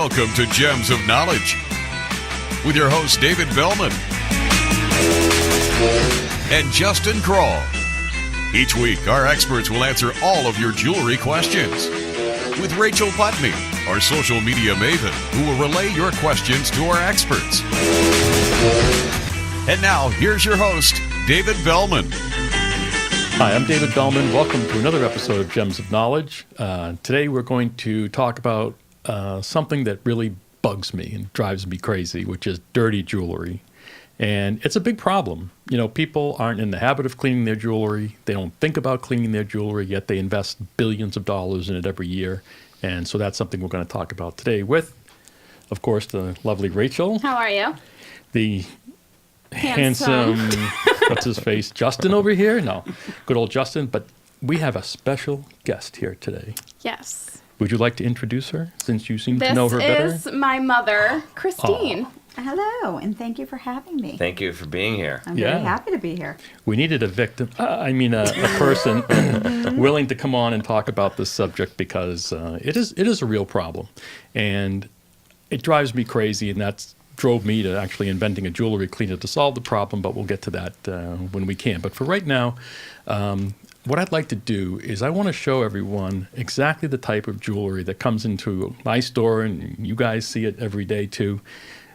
Welcome to Gems of Knowledge with your host, David Bellman and Justin Kroll. Each week, our experts will answer all of your jewelry questions with Rachel Putney, our social media maven, who will relay your questions to our experts. And now, here's your host, David Bellman. Hi, I'm David Bellman. Welcome to another episode of Gems of Knowledge. Today we're going to talk about something that really bugs me and drives me crazy, which is dirty jewelry. And it's a big problem. You know, people aren't in the habit of cleaning their jewelry. They don't think about cleaning their jewelry, yet they invest billions of dollars in it every year. And so that's something we're going to talk about today with, of course, the lovely Rachel. How are you? The handsome what's his face, Justin over here? No, good old Justin. But we have a special guest here today. Yes. Would you like to introduce her, since you seem to know her better? This is my mother, Christine. Hello, and thank you for having me. Thank you for being here. I'm very happy to be here. We needed a victim, a person willing to come on and talk about this subject because it is a real problem. And it drives me crazy, and that's drove me to actually inventing a jewelry cleaner to solve the problem, but we'll get to that when we can. But for right now, what I'd like to do is I want to show everyone exactly the type of jewelry that comes into my store, and you guys see it every day too.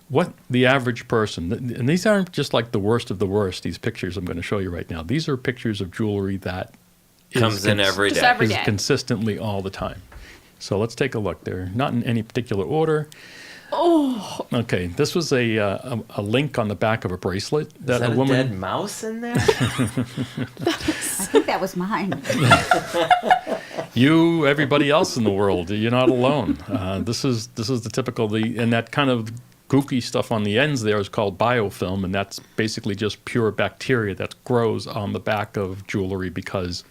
What the average person, and these aren't just like the worst of the worst, these pictures I'm going to show you right now. These are pictures of jewelry that comes in every day. Just every is day. Consistently all the time. So let's take a look. They're not in any particular order. Oh. Okay, this was a link on the back of a bracelet that Is that a woman. a dead mouse in there? I think that was mine. You, everybody else in the world, you're not alone. This is the typical, and that kind of gooky stuff on the ends there is called biofilm, and that's basically just pure bacteria that grows on the back of jewelry because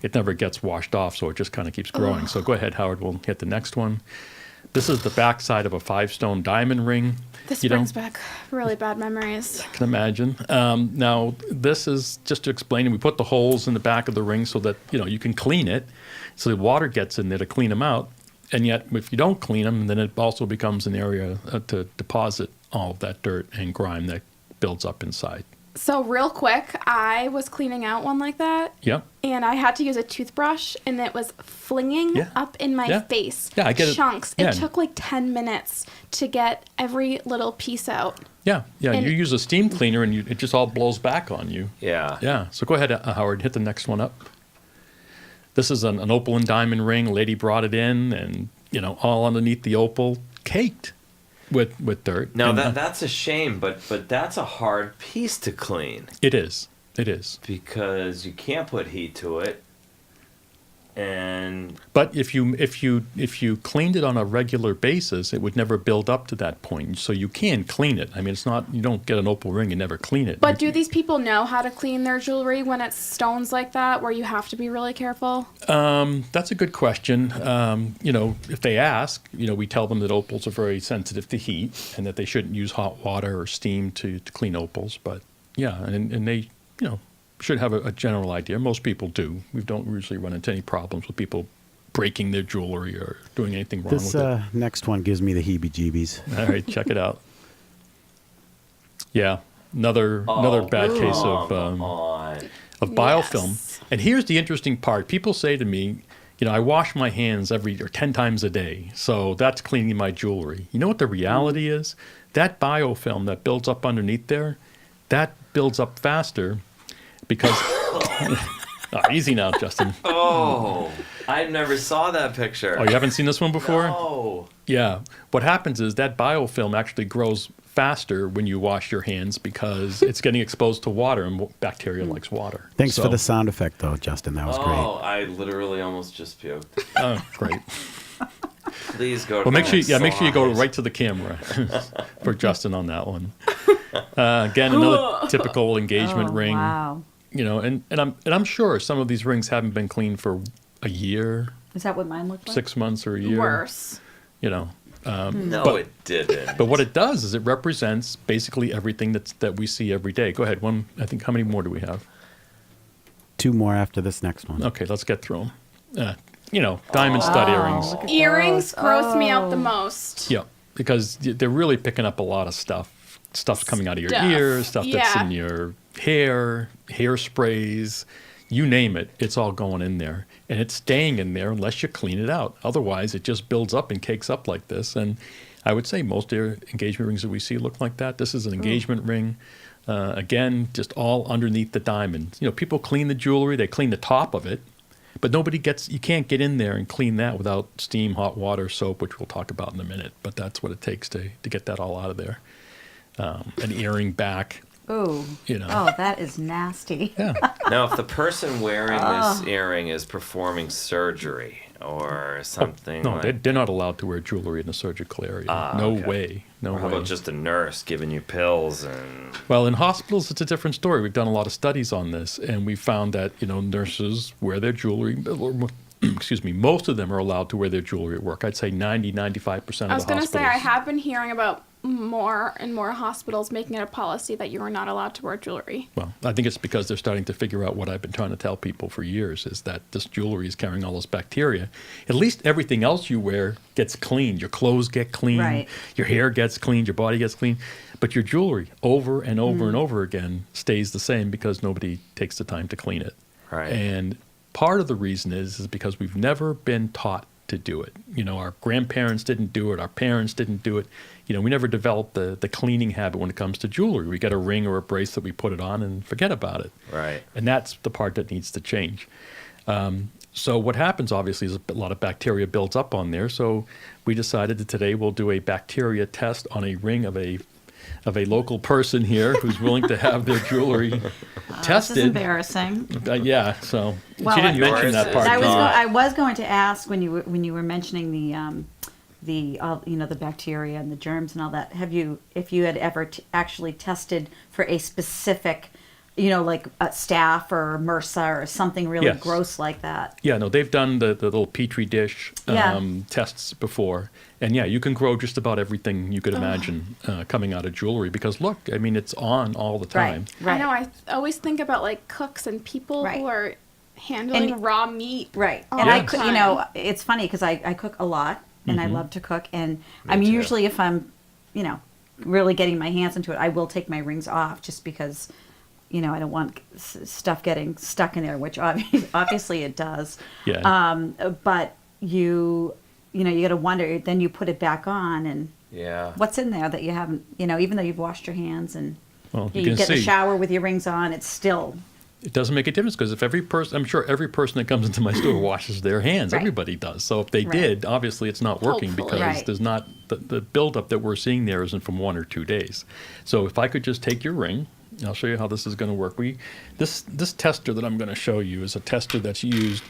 it never gets washed off, so it just kind of keeps growing. Ugh. So go ahead, Howard, we'll hit the next one. This is the backside of a 5-stone diamond ring. This brings back really bad memories. I can imagine. Now, this is just to explain, we put the holes in the back of the ring so that, you can clean it, so the water gets in there to clean them out. And yet, if you don't clean them, then it also becomes an area to deposit all of that dirt and grime that builds up inside. So real quick, I was cleaning out one like that. Yep. And I had to use a toothbrush, and it was flinging up in my face. Yeah, I get chunks. it. Yeah. It took like 10 minutes to get every little piece out. Yeah. And You use a steam cleaner, and it just all blows back on you. Yeah. Yeah. So go ahead, Howard, hit the next one up. This is an opal and diamond ring. A lady brought it in, and, all underneath the opal, caked with dirt. Now, and, that's a shame, but that's a hard piece to clean. It is. It is. Because you can't put heat to it. But if you cleaned it on a regular basis, it would never build up to that point. So you can clean it. I mean, it's not, you don't get an opal ring and never clean it. But do these people know how to clean their jewelry when it's stones like that, where you have to be really careful? That's a good question. If they ask, we tell them that opals are very sensitive to heat and that they shouldn't use hot water or steam to clean opals. But yeah, and they, should have a general idea. Most people do. We don't usually run into any problems with people breaking their jewelry or doing anything wrong with it. This next one gives me the heebie-jeebies. All right, check it out. Yeah, another bad case of biofilm. Yes. And here's the interesting part. People say to me, I wash my hands 10 times a day, so that's cleaning my jewelry. You know what the reality is? That biofilm that builds up underneath there, that builds up faster because... easy now, Justin. Oh, I never saw that picture. Oh, you haven't seen this one before? No. Yeah. What happens is that biofilm actually grows faster when you wash your hands because it's getting exposed to water, and bacteria likes water. Thanks for the sound effect, though, Justin. That was great. Oh, I literally almost just puked. Oh, great. Please go. Well, make sure you go right to the camera for Justin on that one. Again, another typical engagement ring. Wow. And I'm sure some of these rings haven't been cleaned for a year, Is that what mine looked like? 6 months, or a year. Worse. No, it didn't. But what it does is it represents basically everything that we see every day. Go ahead. I think, how many more do we have? 2 more after this next one. Okay, let's get through them. Diamond stud earrings. Earrings gross me out the most. Yeah. because they're really picking up a lot of stuff. Stuff's coming out of your Stuff. ears, stuff that's Yeah. in your hair, hairsprays, you name it, it's all going in there. And it's staying in there unless you clean it out. Otherwise, it just builds up and cakes up like this. And I would say most engagement rings that we see look like that. This is an engagement ring. Again, just all underneath the diamond. You know, people clean the jewelry, they clean the top of it, but you can't get in there and clean that without steam, hot water, soap, which we'll talk about in a minute. But that's what it takes to get that all out of there. An earring back. Ooh. You know. Oh, that is nasty. Yeah. Now, if the person wearing this earring is performing surgery or something, No, like, they're not allowed to wear jewelry in the surgical area. No okay. way. No or how way. about just a nurse giving you pills and Well, in hospitals, it's a different story. We've done a lot of studies on this, and we found that, nurses wear their jewelry. Excuse me, most of them are allowed to wear their jewelry at work. I'd say 90, 95% of the hospitals. I was going to say, I have been hearing about more and more hospitals making it a policy that you are not allowed to wear jewelry. Well, I think it's because they're starting to figure out what I've been trying to tell people for years, is that this jewelry is carrying all this bacteria. At least everything else you wear gets cleaned. Your clothes get cleaned. Right. Your hair gets cleaned. Your body gets cleaned. But your jewelry, over and over and over again, stays the same because nobody takes the time to clean it. Right. And part of the reason is because we've never been taught to do it. Our grandparents didn't do it. Our parents didn't do it. We never developed the cleaning habit when it comes to jewelry. We get a ring or a bracelet, we put it on and forget about it. right. And that's the part that needs to change. So what happens, obviously, is a lot of bacteria builds up on there. So we decided that today we'll do a bacteria test on a ring of a local person here who's willing to have their jewelry tested. This is embarrassing. Yeah, so Well, she didn't mention that part. I was going to ask when you were mentioning the bacteria and the germs and all that. If you had ever actually tested for a specific, like a staph or MRSA or something really Yes. gross like that? Yeah, no, they've done the little Petri dish Yeah. tests before. And yeah, you can grow just about everything you could imagine coming out of jewelry because look, I mean, it's on all the time. Right. I know, I always think about like cooks and people Right. who are handling And- raw meat. Right. all And the I cook, time. it's funny because I cook a lot and I love to cook. And I mean, too. usually if I'm, really getting my hands into it, I will take my rings off just because, I don't want stuff getting stuck in there, which obviously it does. Yeah. But you got to wonder, then you put it back on and Yeah. what's in there that you haven't, even though you've washed your hands and Well, you you can get in the see. shower with your rings on, it's still, It doesn't make a difference because if I'm sure every person that comes into my store washes their hands. Right. Everybody does. So if they Right. did, obviously it's not working Hopefully. because Right. there's not the buildup that we're seeing there isn't from 1 or 2 days. So if I could just take your ring, I'll show you how this is going to work. This tester that I'm going to show you is a tester that's used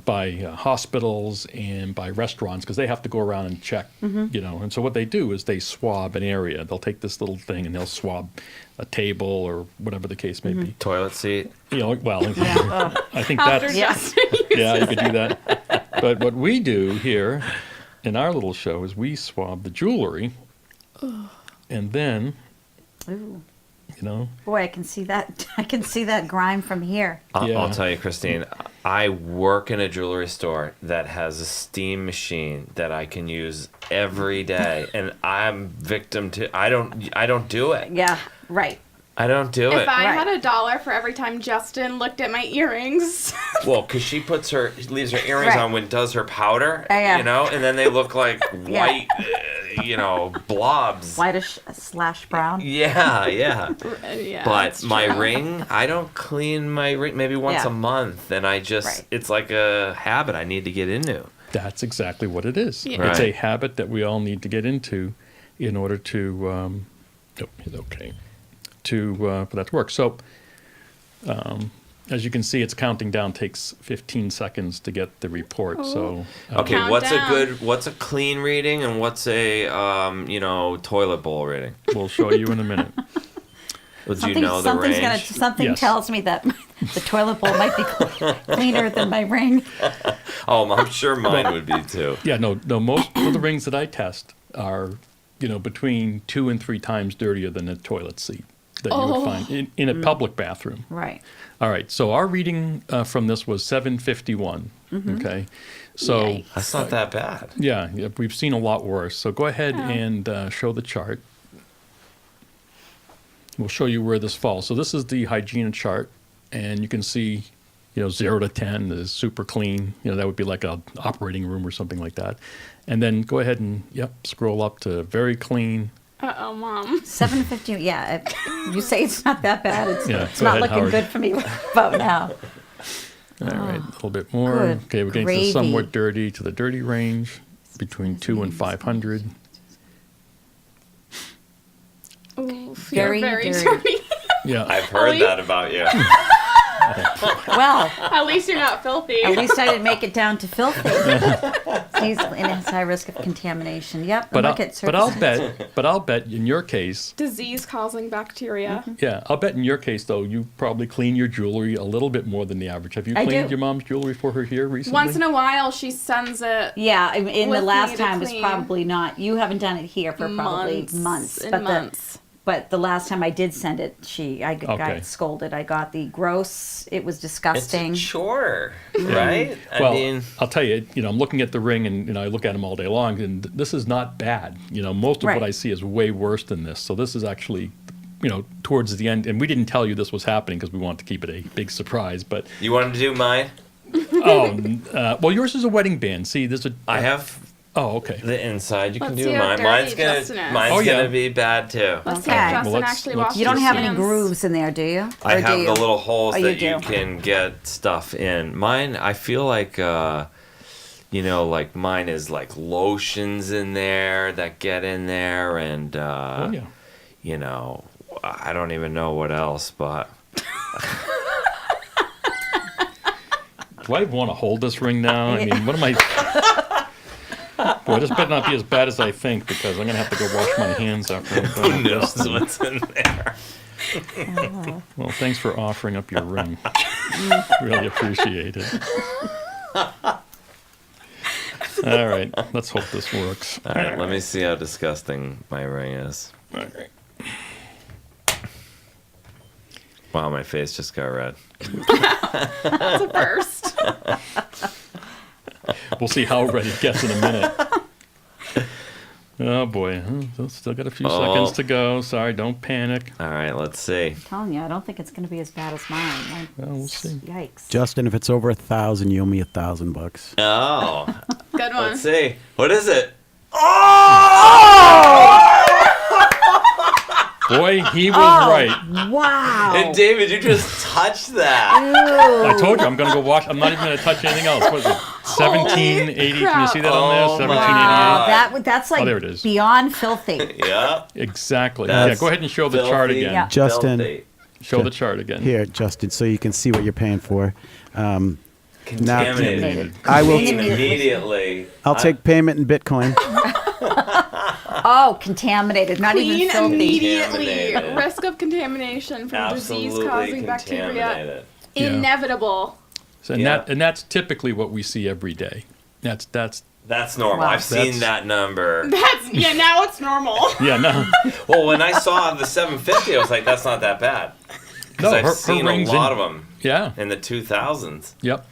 by hospitals and by restaurants because they have to go around and check, And so what they do is they swab an area. They'll take this little thing and they'll swab a table or whatever the case may be. Toilet seat. Well, yeah. I think After that's Justin yeah, you could do that. But what we do here in our little show is we swab the jewelry, and then ooh. Boy, I can see that. I can see that grime from here. Yeah. I'll tell you, Christine, I work in a jewelry store that has a steam machine that I can use every day, and I'm victim to. I don't do it. Yeah, right. I don't do If it. I Right. had $1 for every time Justin looked at my earrings, Well, because she leaves her earrings Right. on when does her powder, Yeah. and then they look like white, blobs. Whitish / brown. Yeah. yeah. But that's my true. ring, I don't clean my ring maybe once Yeah. a month, and I just, Right. it's like a habit I need to get into. that's exactly what it is. Yeah. It's a Right. habit that we all need to get into in order to for that to work. So, as you can see, it's counting down. Takes 15 seconds to get the report. So, Okay, Count down. what's a clean reading and what's a toilet bowl reading? we'll show you in a minute. Well, do you know the Something's range? something Yes. tells me that the toilet bowl might be cleaner than my ring. Oh, I'm sure mine would be too. Yeah, no. Most of the rings that I test are, between 2 and 3 times dirtier than a toilet seat. that you would find in a public bathroom. Right. All right. So our reading from this was 751. Okay. So Yikes. That's not that bad. yeah, we've seen a lot worse. So go ahead and show the chart. We'll show you where this falls. So this is the Hygiene chart, and you can see, 0 to 10 is super clean. That would be like a operating room or something like that. And then go ahead and scroll up to very clean. Uh-oh, Mom. 750. Yeah. You say it's not that bad. It's, Yeah, it's go not ahead, looking Howard. good for me about now. All right, a little bit more. good Okay, we're getting to gravy. somewhat dirty to the dirty range, between 2 and 500. Oof, Very you're very dirty. dirty. Yeah. I've heard that about you. Well, At least you're not filthy. at least I didn't make it down to filthy. He's in a high risk of contamination. Yep. But look at I'll bet in your case, Disease-causing bacteria. I'll bet in your case though, you probably clean your jewelry a little bit more than the average. Have you I cleaned do. your mom's jewelry for her here recently? Once in a while, she sends it Yeah, in with the me last to time was clean. probably not. You haven't done it here for probably months. and months. But the last time I did send it, I Okay. got scolded. I got the gross. It was It's disgusting. a chore, right? Well, I mean, I'll tell you, I'm looking at the ring and, I look at them all day long and this is not bad. Most of Right. what I see is way worse than this. So this is actually, towards the end, and we didn't tell you this was happening because we wanted to keep it a big surprise, but, you wanted to do mine? well, yours is a wedding band. See, there's a, I have oh, okay. the inside. You can Let's do see how mine. dirty Mine's Justin is. mine's Oh, yeah. gonna be bad too. Let's see Okay. if Justin Well, let's- actually let's washes You don't just have his any hands. grooves in there, do you? I Or do have you? the little holes Oh, that you you do. can get stuff in. Mine, I feel like, like mine is like lotions in there that get in there, and Oh, yeah. I don't even know what else, but Do I want to hold this ring now? I mean, what am I? Boy, this better not be as bad as I think because I'm going to have to go wash my hands after I'm done who with knows this. what's in there? Well, thanks for offering up your ring. Really appreciate it. All right, let's hope this works. All right, let me see how disgusting my ring is. All right. Wow, my face just got red. That's a first. We'll see how red it gets in a minute. Oh boy, still got a few seconds to go. Sorry, don't panic. All right, let's see. I'm telling you, I don't think it's going to be as bad as mine. Well, we'll see. Yikes. Justin, if it's over 1,000, you owe me $1,000. Oh, Good one. let's see. What is it? Boy, he was right. Wow. And David, you just touched that. I told you I'm going to go wash. I'm not even going to touch anything else. What is it? 1780. Can you see that on there? Oh, my 1788. That's like there it is. beyond filthy. Yeah. Exactly. That's Yeah, go ahead and show the chart filthy. again. Yeah. Justin, Filthy. Show the chart again. here, Justin, so you can see what you're paying for. Contaminated. I will. Immediately. I'll take payment in Bitcoin. Oh, contaminated, not Clean even filthy. immediately. Contaminated. Risk of contamination from Absolutely disease-causing bacteria. contaminated. Yeah. Inevitable. So, Yeah. and that's typically what we see every day. That's That's normal. Wow. I've seen That's- that number. Now it's normal. yeah, no. Well, when I saw the 750, I was like, that's not that bad. Because No, I've her seen a ring's lot in- of them Yeah. in the 2000s. Yep.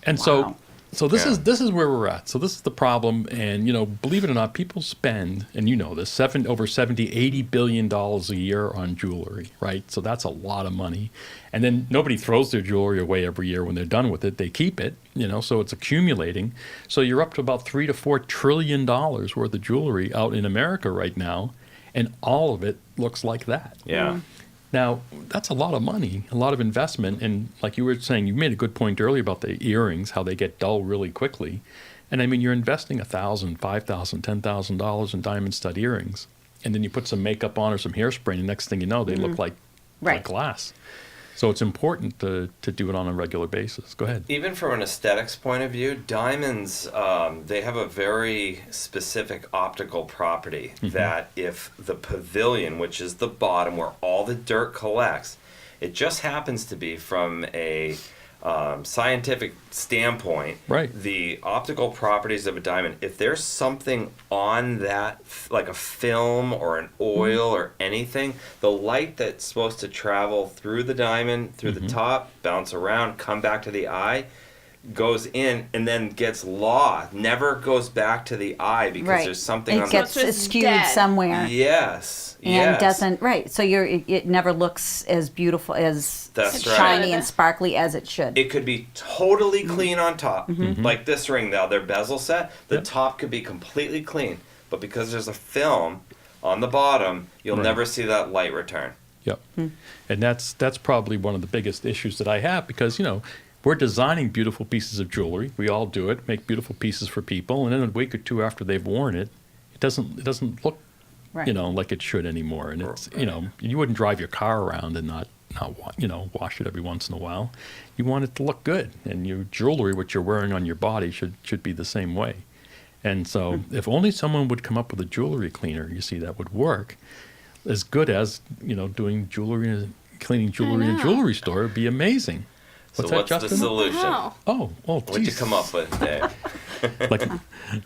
And Wow. so this Yeah. is where we're at. So this is the problem. And believe it or not, people spend, and this, over 70, $80 billion a year on jewelry, right? So that's a lot of money. And then nobody throws their jewelry away every year when they're done with it. They keep it, so it's accumulating. So you're up to about $3 to $4 trillion worth of jewelry out in America right now, and all of it looks like that. Yeah. Now, that's a lot of money, a lot of investment. And like you were saying, you made a good point earlier about the earrings, how they get dull really quickly. And I mean, you're investing $1,000, $5,000, $10,000 in diamond stud earrings. And then you put some makeup on or some hairspray, and the next thing you know, they look like Right. glass. So it's important to do it on a regular basis. Go ahead. Even from an aesthetics point of view, diamonds, they have a very specific optical property that if the pavilion, which is the bottom where all the dirt collects, it just happens to be from a scientific standpoint, Right. the optical properties of a diamond, if there's something on that, like a film or an oil or anything, the light that's supposed to travel through the diamond, through the top, bounce around, come back to the eye, goes in and then gets lost, never goes back to the eye because Right. there's something It on gets So it's just skewed dead. somewhere. Yes. And yes. doesn't right, so it never looks as beautiful as That's right. shiny Should. and sparkly as it should. It could be totally Mm-hmm. clean on top, like this ring now. Their bezel set, the Yep. top could be completely clean, but because there's a film on the bottom, you'll Right. never see that light return. Yep. Hmm. And that's probably one of the biggest issues that I have because, we're designing beautiful pieces of jewelry. We all do it, make beautiful pieces for people, and then a week or two after they've worn it, it doesn't look, Right. like it should anymore. And it's, you wouldn't drive your car around and not wash it every once in a while. You want it to look good, and your jewelry, what you're wearing on your body, should be the same way. And so, if only someone would come up with a jewelry cleaner, you see, that would work as good as doing cleaning jewelry in a know. jewelry store would be amazing. What's so that, what's Justin? the solution? Wow. Oh, What'd you geez. come up with, Dave?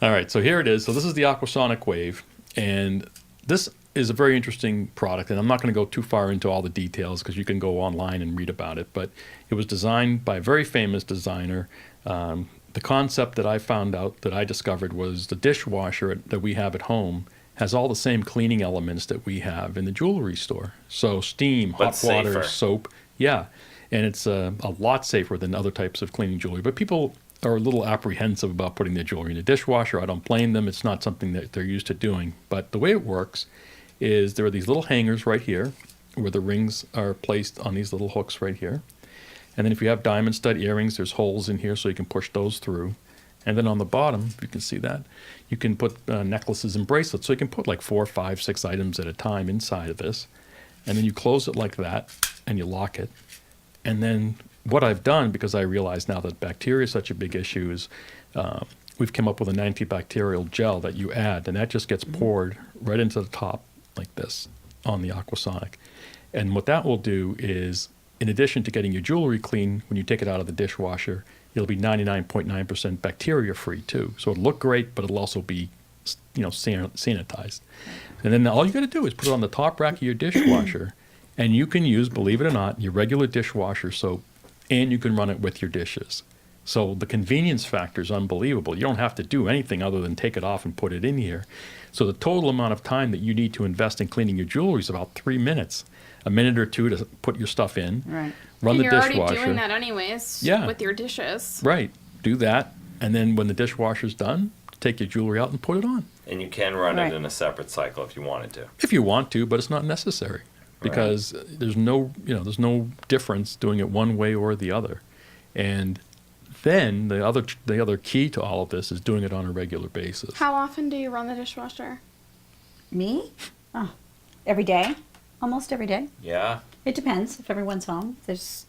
All right, so here it is. So this is the Aquasonic Wave, and this is a very interesting product. And I'm not going to go too far into all the details because you can go online and read about it. But it was designed by a very famous designer. The concept that I found out, that I discovered, was the dishwasher that we have at home has all the same cleaning elements that we have in the jewelry store. So steam, But hot water, safer. soap. Yeah, and it's a lot safer than other types of cleaning jewelry. But people are a little apprehensive about putting their jewelry in the dishwasher. I don't blame them. It's not something that they're used to doing. But the way it works is there are these little hangers right here where the rings are placed on these little hooks right here. And then if you have diamond stud earrings, there's holes in here so you can push those through. And then on the bottom, if you can see that, you can put necklaces and bracelets. So you can put like 4, 5, 6 items at a time inside of this. And then you close it like that and you lock it. And then what I've done, because I realize now that bacteria is such a big issue, is we've come up with an antibacterial gel that you add, and that just gets poured right into the top like this on the Aquasonic. And what that will do is, in addition to getting your jewelry clean, when you take it out of the dishwasher, it'll be 99.9% bacteria free too. So it'll look great, but it'll also be, sanitized. And then all you got to do is put it on the top rack of your dishwasher, and you can use, believe it or not, your regular dishwasher soap, and you can run it with your dishes. So the convenience factor is unbelievable. You don't have to do anything other than take it off and put it in here. So the total amount of time that you need to invest in cleaning your jewelry is about 3 minutes, a minute or two to put your stuff in, Right. run And the you're dishwasher. already doing that anyways. Yeah. With your dishes. Right, do that, and then when the dishwasher's done, take your jewelry out and put it on. And you can run Right. it in a separate cycle if you wanted to. If you want to, but it's not necessary because there's no difference doing it one way or the other. And then the other key to all of this is doing it on a regular basis. How often do you run the dishwasher? Me? Oh, every day, almost every day. Yeah. It depends if everyone's home. There's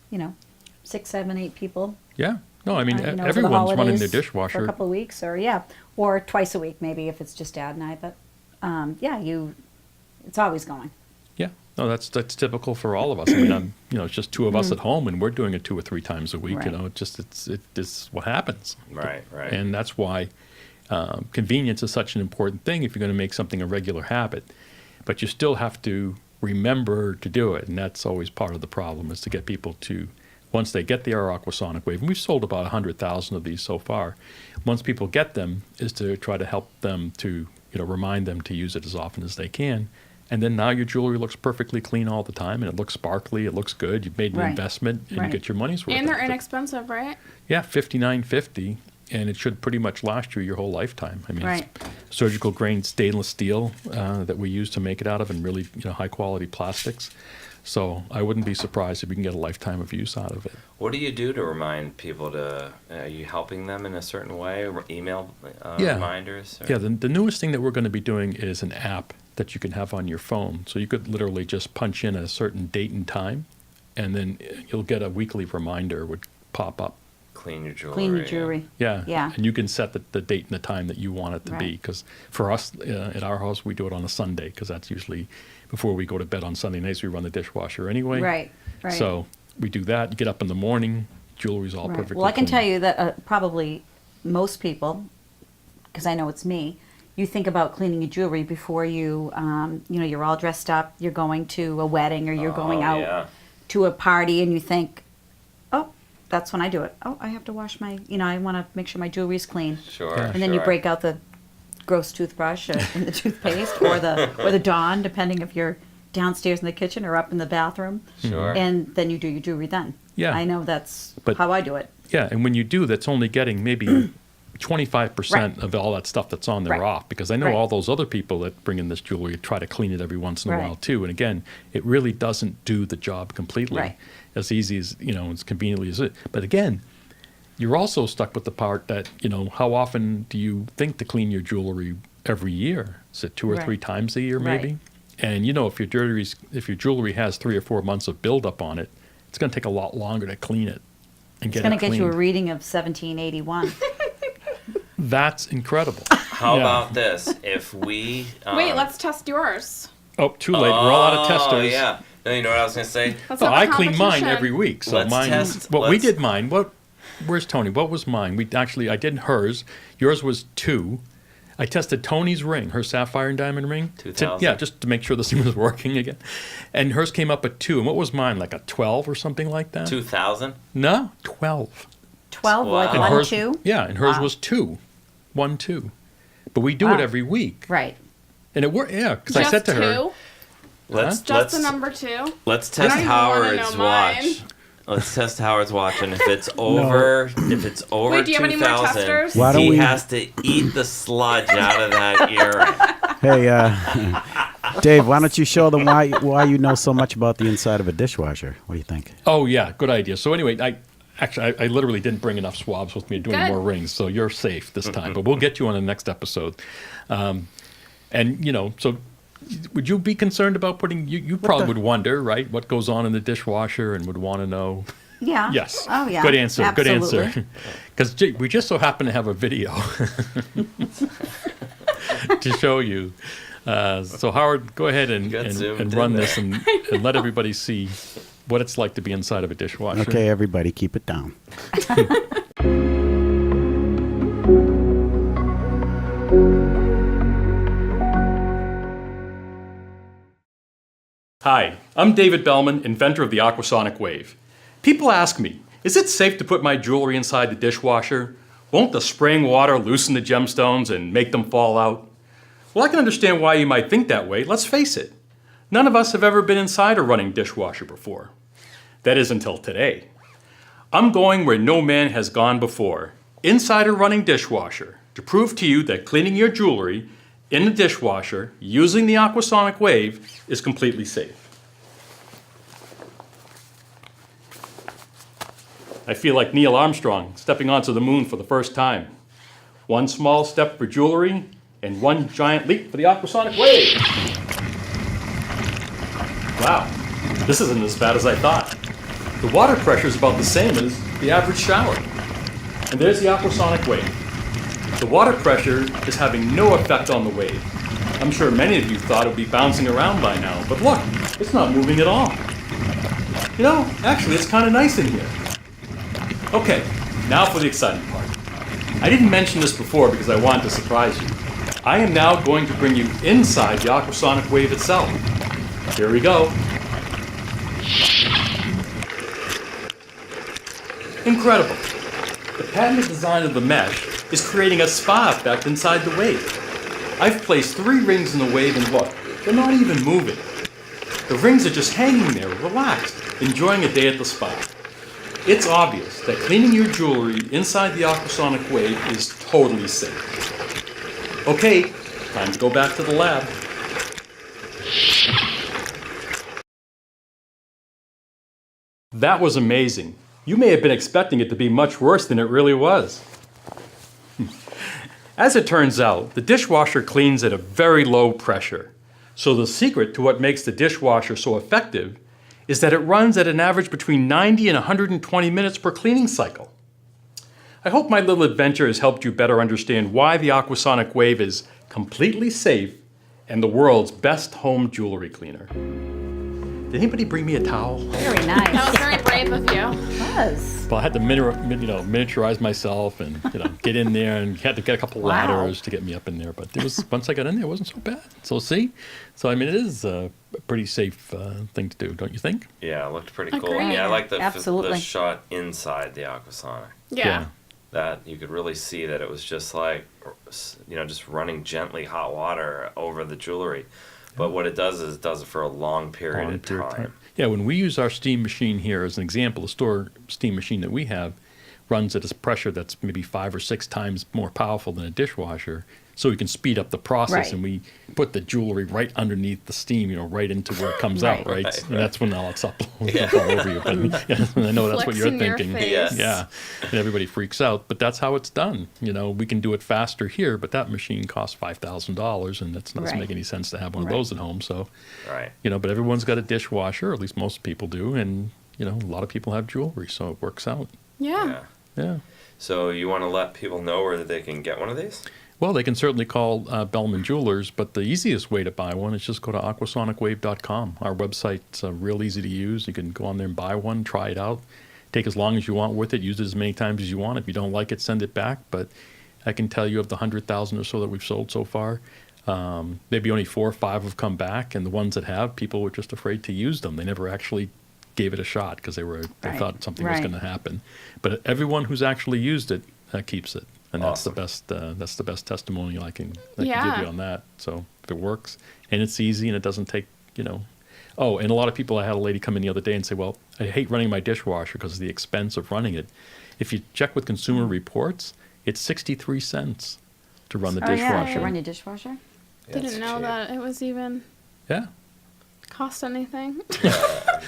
6, 7, 8 people. Yeah, no, I mean over the everyone's running holidays their for a dishwasher. couple of weeks, or twice a week maybe if it's just Dad and I. But it's always going. Yeah, no, that's typical for all of us. I mean, it's just two of us at home, and we're doing it 2 or 3 times a week. Right. It's what happens. Right. And that's why convenience is such an important thing if you're going to make something a regular habit. But you still have to remember to do it, and that's always part of the problem, is to get people to, once they get the Aquasonic Wave, and we've sold about 100,000 of these so far, once people get them, is to try to help them to, remind them to use it as often as they can. And then now your jewelry looks perfectly clean all the time, and it looks sparkly, it looks good, you've made an Right. investment, and Right. you get your money's worth. And they're out of it. inexpensive, right? Yeah, $59.50, and it should pretty much last you your whole lifetime. I mean, Right. it's surgical grade stainless steel that we use to make it out of, and really high quality plastics. So I wouldn't be surprised if we can get a lifetime of use out of it. What do you do to remind people to? Are you helping them in a certain way? Or email Yeah. reminders? Or? Yeah, the newest thing that we're going to be doing is an app that you can have on your phone. So you could literally just punch in a certain date and time, and then you'll get a weekly reminder would pop up. Clean your jewelry. Clean your jewelry. Yeah. Yeah. And you can set the date and the time that you want it to be. Right. Because for us, at our house, we do it on a Sunday, because that's usually before we go to bed on Sunday nights. We run the dishwasher anyway. Right. Right. So we do that. You get up in the morning, jewelry's all Right. perfectly Well, I can clean. tell you that probably most people, because I know it's me, you think about cleaning your jewelry before you, you're all dressed up, you're going to a wedding or you're going out yeah. to a party, and you think, oh, that's when I do it. Oh, I have to wash my, I want to make sure my jewelry's clean. Sure. Yeah. And then you break out the gross toothbrush and the toothpaste or the Dawn, depending if you're downstairs in the kitchen or up in the bathroom. Sure. And then you do your jewelry then. Yeah. I know that's But- how I do it. Yeah, and when you do, that's only getting maybe 25% Right. of all that stuff that's on there Right. off. Because I know Right. all those other people that bring in this jewelry try to clean it every once in a Right. while too. And again, it really doesn't do the job completely. Right. As easy as, as conveniently as it. But again, you're also stuck with the part that, how often do you think to clean your jewelry every year? Is it 2 or Right. 3 times a year maybe? Right. And if your jewelry has 3 or 4 months of buildup on it, it's going to take a lot longer to clean it and It's get going it to get you a cleaned. reading of 1781. That's incredible. How Yeah. about this? If we Wait, let's test yours. Oh, too late. We're all out of testers. Oh yeah. No, you know what I was gonna say? Let's Oh, have a I clean mine competition. every week. So Let's mine. test- We let's- did mine. Where's Tony? What was mine? I did hers. Yours was 2. I tested Tony's ring, her sapphire and diamond ring. 2000. Yeah, just to make sure this thing was working again. And hers came up at 2. And what was mine? Like a 12 or something like that? 2000. No, 12. 12, like Wow. 1, hers, 2? Yeah, and hers Wow. was 2. 1, 2. But we do Wow. it every week. Right. And it worked. Yeah, because I Just said to her, two? Let's Just the number 2? let's I don't test even wanna Howard's know mine. watch. Let's test Howard's watch, and if it's over, Wait, do you have any more 2000, testers? Why don't he we- has to eat the sludge out of that earring. Hey, Dave, why don't you show them why you know so much about the inside of a dishwasher? What do you think? oh, yeah, good idea. So anyway, I literally didn't bring enough swabs with me doing Good. more rings, so you're safe this time. But we'll get you on the next episode. So would you be concerned about putting, you probably would wonder, right, what goes on in the dishwasher and would want to know. Yeah. Yes. Oh, yeah. Good answer. Absolutely. Good answer. Because we just so happen to have a video to show you. So Howard, go ahead and Got zoomed and in run there. this and let everybody see what it's like to be inside of a dishwasher. Okay, everybody, keep it down. Hi, I'm David Bellman, inventor of the Aquasonic Wave. People ask me, is it safe to put my jewelry inside the dishwasher? Won't the spraying water loosen the gemstones and make them fall out? Well, I can understand why you might think that way. Let's face it. None of us have ever been inside a running dishwasher before. That is until today. I'm going where no man has gone before, inside a running dishwasher, to prove to you that cleaning your jewelry in the dishwasher using the Aquasonic Wave is completely safe. I feel like Neil Armstrong stepping onto the moon for the first time. One small step for jewelry and one giant leap for the Aquasonic Wave. Wow, this isn't as bad as I thought. The water pressure is about the same as the average shower. And there's the Aquasonic Wave. The water pressure is having no effect on the wave. I'm sure many of you thought it would be bouncing around by now, but look, it's not moving at all. Actually, it's kind of nice in here. Okay, now for the exciting part. I didn't mention this before because I wanted to surprise you. I am now going to bring you inside the Aquasonic Wave itself. Here we go. Incredible. The patented design of the mesh is creating a spa effect inside the wave. I've placed 3 rings in the wave and look, they're not even moving. The rings are just hanging there, relaxed, enjoying a day at the spa. It's obvious that cleaning your jewelry inside the Aquasonic Wave is totally safe. Okay, time to go back to the lab. That was amazing. You may have been expecting it to be much worse than it really was. As it turns out, the dishwasher cleans at a very low pressure. So the secret to what makes the dishwasher so effective is that it runs at an average between 90 and 120 minutes per cleaning cycle. I hope my little adventure has helped you better understand why the Aquasonic Wave is completely safe and the world's best home jewelry cleaner. Did anybody bring me a towel? Very That nice. was very brave of you. It was. Well, I had to miniaturize myself and get in there, and had to get a couple Wow. ladders to get me up in there. But it was once I got in there, it wasn't so bad. So see, I mean, it is a pretty safe thing to do, don't you think? Yeah, it looked pretty cool. Agreed. Yeah, I like the Absolutely. shot inside the Aquasonic. Yeah. That you could really see that it was just like, just running gently hot water over the jewelry. But what it does is it does it for a long period Long of period of time. Yeah, when we use our steam machine here as an example, the store steam machine that we have runs at a pressure that's maybe 5 or 6 times more powerful than a dishwasher. So we can speed up the process, Right. and we put the jewelry right underneath the steam, right into where it comes out, right? Right. And that's when all it's up all over you. But I know that's what Flicks you're in your thinking. face. Yes. Yeah, and everybody freaks out, but that's how it's done. We can do it faster here, but that machine costs $5,000, and that doesn't Right. make any sense to have one of Right. those at home. So, Right. but everyone's got a dishwasher, or at least most people do, and a lot of people have jewelry, so it works out. Yeah. Yeah. Yeah. So you want to let people know where they can get one of these? Well, they can certainly call Bellman Jewelers, but the easiest way to buy one is just go to aquasonicwave.com. Our website's real easy to use. You can go on there and buy one, try it out, take as long as you want with it, use it as many times as you want. If you don't like it, send it back. But I can tell you of the 100,000 or so that we've sold so far, maybe only 4 or 5 have come back, and the ones that have, people were just afraid to use them. They never actually gave it a shot because they Right. thought something was Right. going to happen. But everyone who's actually used it keeps it. And that's Awesome. that's the best testimonial I can give Yeah. you on that. So if it works and it's easy and it doesn't take, Oh, and a lot of people, I had a lady come in the other day and say, well, I hate running my dishwasher because of the expense of running it. If you check with Consumer Reports, it's 63 cents to run the Oh yeah, dishwasher. to run your dishwasher. Yeah, it's Didn't know cheap. that it was even Yeah. cost anything.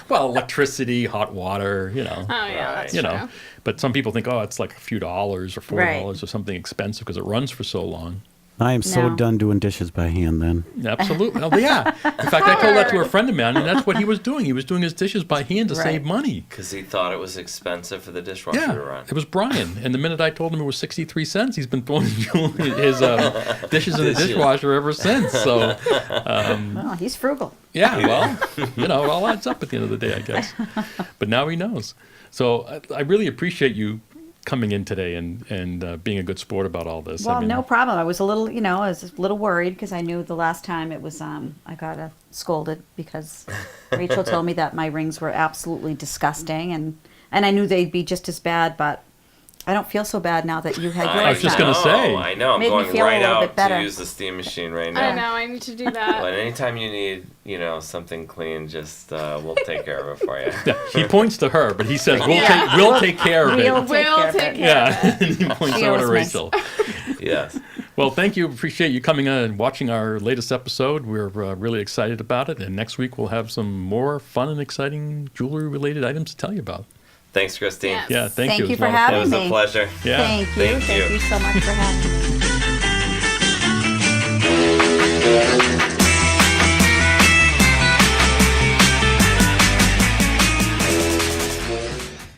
Well, electricity, hot water, Oh yeah, that's you true. know. But some people think, oh, it's like a few dollars or $4 Right. or something expensive because it runs for so long. I am so No. done doing dishes by hand then. Absolutely. Oh, yeah. In fact, I told that to a friend of mine, and that's what he was doing. He was doing his dishes by hand to Right. save money. Because he thought it was expensive for the dishwasher to Yeah, run. it was Brian. And the minute I told him it was 63 cents, he's been throwing his dishes in the dishwasher ever since. So, Oh, he's frugal. yeah, well, it all adds up at the end of the day, I guess. But now he knows. So I really appreciate you coming in today and being a good sport about all this. Well, no problem. I was a little, I was a little worried because I knew the last time it was, I got scolded because Rachel told me that my rings were absolutely disgusting, and I knew they'd be just as bad, but I don't feel so bad now that you had yours. I was just done. gonna say. I know. I'm Made me going feel a right little bit out better. to use the steam machine right now. I know. I need to do But that. anytime you need, something clean, just we'll take care of it for you. Yeah, he points to her, but he says, Yeah. we'll take care of We'll it. take We'll care of take it. care Yeah, and he points She over to owes me. Rachel. Yes. Well, thank you. Appreciate you coming on and watching our latest episode. We're really excited about it. And next week we'll have some more fun and exciting jewelry-related items to tell you about. Thanks, Christine. Yes. Yeah, thank Thank you. you It was for a lot of It fun. was having a me. pleasure. Yeah. Thank you. Thank you. Thank you so much for having me.